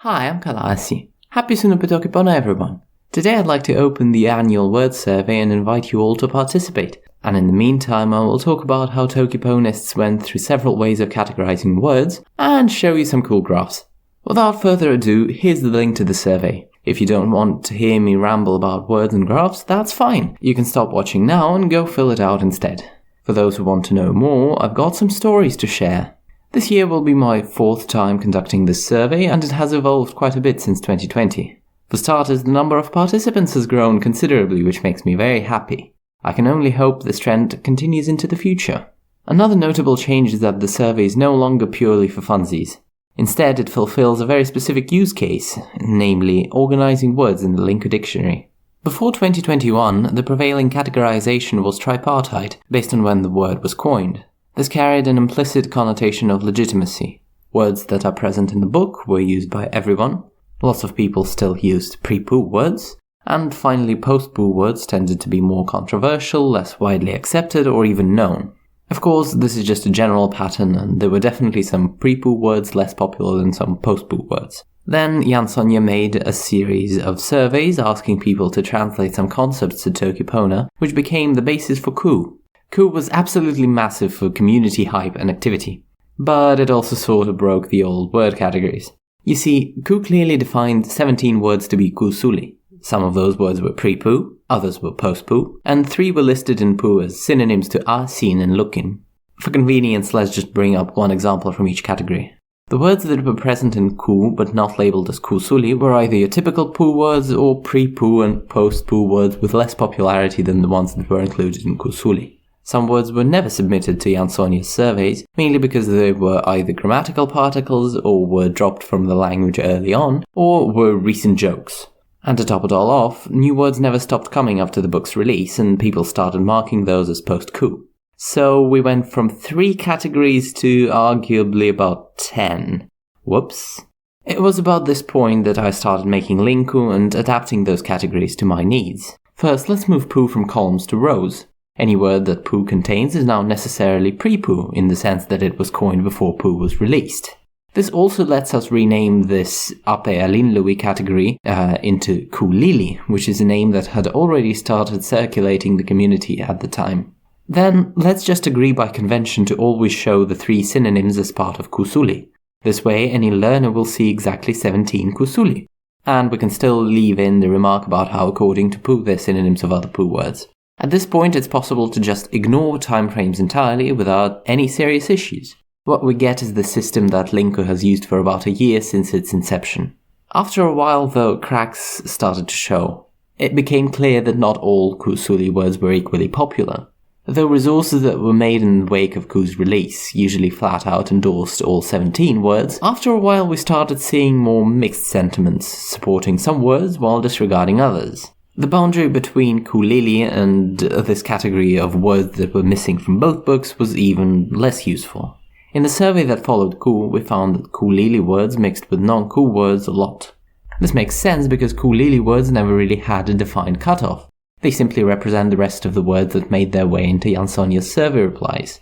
Hi, I'm Kalasi. Happy suno toki pona, everyone. Today I'd like to open the annual word survey and invite you all to participate. And in the meantime, I will talk about how toki ponists went through several ways of categorizing words and show you some cool graphs. Without further ado, here's the link to the survey. If you don't want to hear me ramble about words and graphs, that's fine. You can stop watching now and go fill it out instead. For those who want to know more, I've got some stories to share. This year will be my 4th time conducting this survey, and it has evolved quite a bit since 2020. For starters, the number of participants has grown considerably, which makes me very happy. I can only hope this trend continues into the future. Another notable change is that the survey is no longer purely for funsies. Instead, it fulfills a very specific use case, namely organizing words in the Linku dictionary. Before 2021, the prevailing categorization was tripartite, based on when the word was coined. This carried an implicit connotation of legitimacy. Words that are present in the book were used by everyone. Lots of people still used pre-poo words. And finally, post-poo words tended to be more controversial, less widely accepted, or even known. Of course, this is just a general pattern, and there were definitely some pre-poo words less popular than some post-poo words. Then Sonia made a series of surveys asking people to translate some concepts to toki pona, which became the basis for ku. Ku was absolutely massive for community hype and activity, but it also sort of broke the old word categories. You see, ku clearly defined 17 words to be kusuli. Some of those words were pre-poo, others were post-poo, and 3 were listed in poo as synonyms to seen and looking. For convenience, let's just bring up one example from each category. The words that were present in ku but not labeled as kusuli were either your typical poo words or pre-poo and post-poo words with less popularity than the ones that were included in kusuli. Some words were never submitted to Sonia's surveys, mainly because they were either grammatical particles or were dropped from the language early on, or were recent jokes. And to top it all off, new words never stopped coming after the book's release, and people started marking those as post-ku. So we went from 3 categories to arguably about 10. Whoops. It was about this point that I started making Linku and adapting those categories to my needs. First, let's move poo from columns to rows. Any word that poo contains is now necessarily pre-poo, in the sense that it was coined before poo was released. This also lets us rename this Ape Alinlui category into Kulili, which is a name that had already started circulating the community at the time. Then, let's just agree by convention to always show the 3 synonyms as part of kusuli. This way, any learner will see exactly 17 kusuli. And we can still leave in the remark about how, according to poo, they're synonyms of other poo words. At this point, it's possible to just ignore timeframes entirely without any serious issues. What we get is the system that Linku has used for about a year since its inception. After a while, though, cracks started to show. It became clear that not all kusuli words were equally popular. Though resources that were made in the wake of ku's release usually flat out endorsed all 17 words, after a while we started seeing more mixed sentiments, supporting some words while disregarding others. The boundary between kulili and this category of words that were missing from both books was even less useful. In the survey that followed ku, we found that kulili words mixed with non-ku words a lot. This makes sense because kulili words never really had a defined cutoff. They simply represent the rest of the words that made their way into Sonia's survey replies.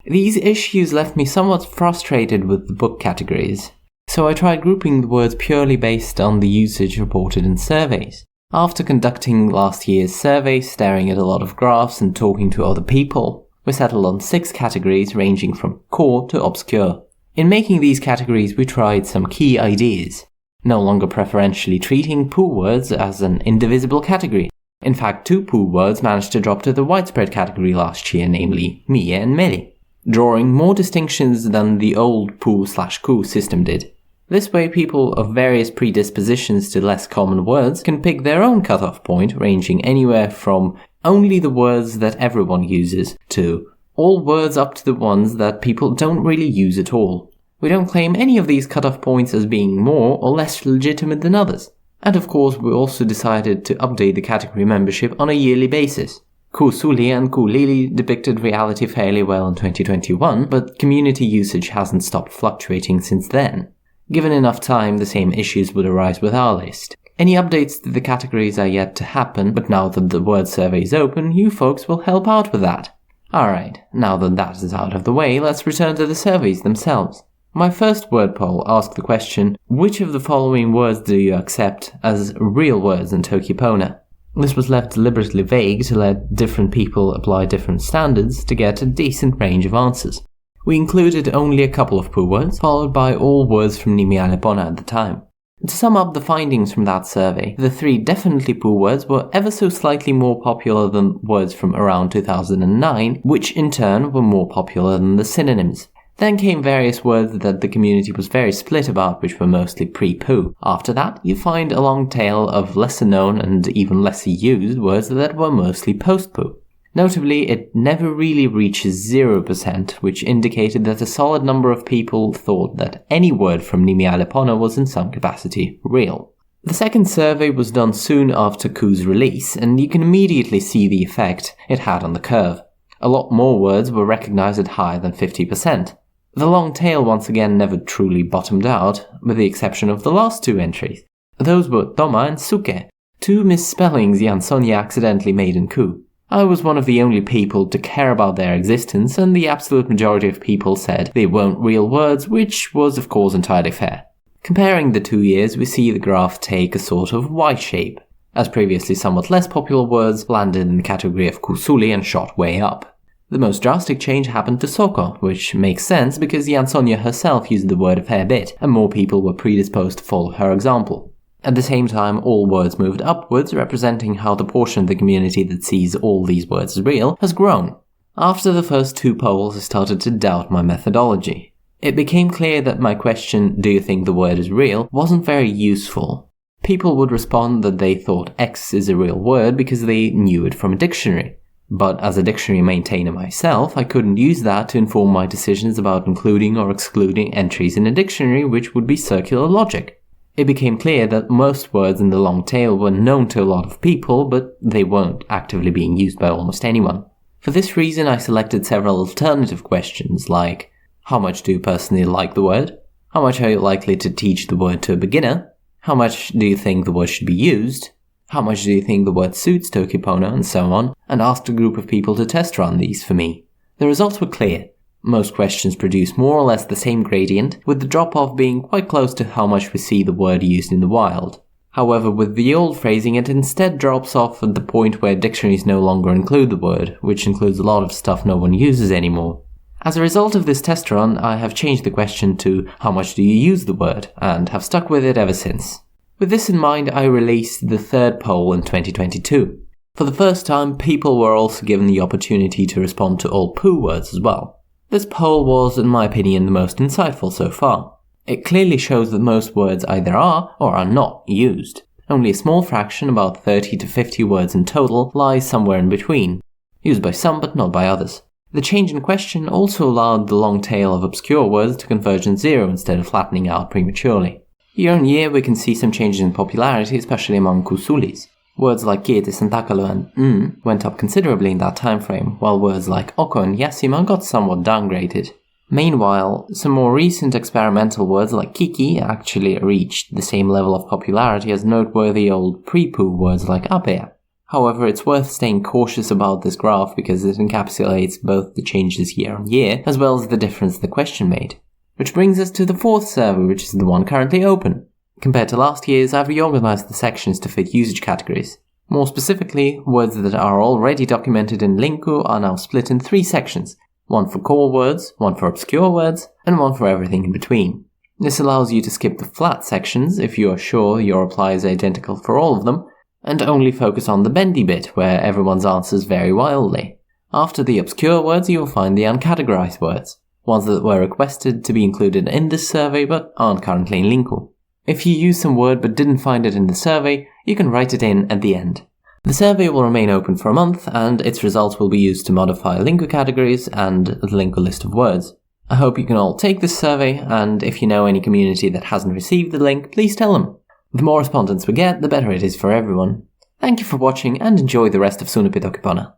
These issues left me somewhat frustrated with the book categories, so I tried grouping the words purely based on the usage reported in surveys. After conducting last year's survey, staring at a lot of graphs and talking to other people, we settled on 6 categories ranging from core to obscure. In making these categories, we tried some key ideas. No longer preferentially treating poo words as an indivisible category. In fact, 2 poo words managed to drop to the widespread category last year, namely mie and meli, drawing more distinctions than the old poo/ku system did. This way, people of various predispositions to less common words can pick their own cutoff point, ranging anywhere from only the words that everyone uses to all words up to the ones that people don't really use at all. We don't claim any of these cutoff points as being more or less legitimate than others. And of course, we also decided to update the category membership on a yearly basis. Kusuli and Kulili depicted reality fairly well in 2021, but community usage hasn't stopped fluctuating since then. Given enough time, the same issues would arise with our list. Any updates to the categories are yet to happen, but now that the word survey is open, you folks will help out with that. Alright, now that is out of the way, let's return to the surveys themselves. My first word poll asked the question, which of the following words do you accept as real words in toki pona? This was left deliberately vague to let different people apply different standards to get a decent range of answers. We included only a couple of pu words, followed by all words from nimi wile pona at the time. To sum up the findings from that survey, the 3 definitely pu words were ever so slightly more popular than words from around 2009, which in turn were more popular than the synonyms. Then came various words that the community was very split about, which were mostly pre-pu. After that, you find a long tail of lesser known and even lesser used words that were mostly post-pu. Notably, it never really reaches 0%, which indicated that a solid number of people thought that any word from nimi wile pona was in some capacity real. The second survey was done soon after ku's release, and you can immediately see the effect it had on the curve. A lot more words were recognized at higher than 50%. The long tail once again never truly bottomed out, with the exception of the last 2 entries. Those were toma and suke, 2 misspellings Yansonia accidentally made in ku. I was one of the only people to care about their existence, and the absolute majority of people said they weren't real words, which was of course entirely fair. Comparing the 2 years, we see the graph take a sort of Y shape, as previously somewhat less popular words landed in the category of kusuli and shot way up. The most drastic change happened to soko, which makes sense because Yansonia herself used the word a fair bit, and more people were predisposed to follow her example. At the same time, all words moved upwards, representing how the portion of the community that sees all these words as real has grown. After the first 2 polls, I started to doubt my methodology. It became clear that my question, do you think the word is real, wasn't very useful. People would respond that they thought X is a real word because they knew it from a dictionary. But as a dictionary maintainer myself, I couldn't use that to inform my decisions about including or excluding entries in a dictionary, which would be circular logic. It became clear that most words in the long tail were known to a lot of people, but they weren't actively being used by almost anyone. For this reason, I selected several alternative questions like, how much do you personally like the word? How much are you likely to teach the word to a beginner? How much do you think the word should be used? How much do you think the word suits toki pona, and so on, and asked a group of people to test run these for me. The results were clear. Most questions produce more or less the same gradient, with the drop-off being quite close to how much we see the word used in the wild. However, with the old phrasing, it instead drops off at the point where dictionaries no longer include the word, which includes a lot of stuff no one uses anymore. As a result of this test run, I have changed the question to how much do you use the word, and have stuck with it ever since. With this in mind, I released the 3rd poll in 2022. For the first time, people were also given the opportunity to respond to all pu words as well. This poll was, in my opinion, the most insightful so far. It clearly shows that most words either are or are not used. Only a small fraction, about 30 to 50 words in total, lies somewhere in between, used by some but not by others. The change in question also allowed the long tail of obscure words to converge on 0 instead of flattening out prematurely. Year on year, we can see some changes in popularity, especially among kusulis. Words like kiete, santakalo, and went up considerably in that time frame, while words like oko and yasima got somewhat downgraded. Meanwhile, some more recent experimental words like kiki actually reached the same level of popularity as noteworthy old pre-pu words like apea. However, it's worth staying cautious about this graph because it encapsulates both the changes year on year, as well as the difference the question made. Which brings us to the 4th server, which is the one currently open. Compared to last year's, I've reorganized the sections to fit usage categories. More specifically, words that are already documented in Linku are now split in 3 sections. One for core words, one for obscure words, and one for everything in between. This allows you to skip the flat sections if you are sure your reply is identical for all of them, and only focus on the bendy bit where everyone's answers vary wildly. After the obscure words, you will find the uncategorized words, ones that were requested to be included in this survey but aren't currently in Linku. If you used some word but didn't find it in the survey, you can write it in at the end. The survey will remain open for a month, and its results will be used to modify Linku categories and the Linku list of words. I hope you can all take this survey, and if you know any community that hasn't received the link, please tell them. The more respondents we get, the better it is for everyone. Thank you for watching, and enjoy the rest of Suno Pona.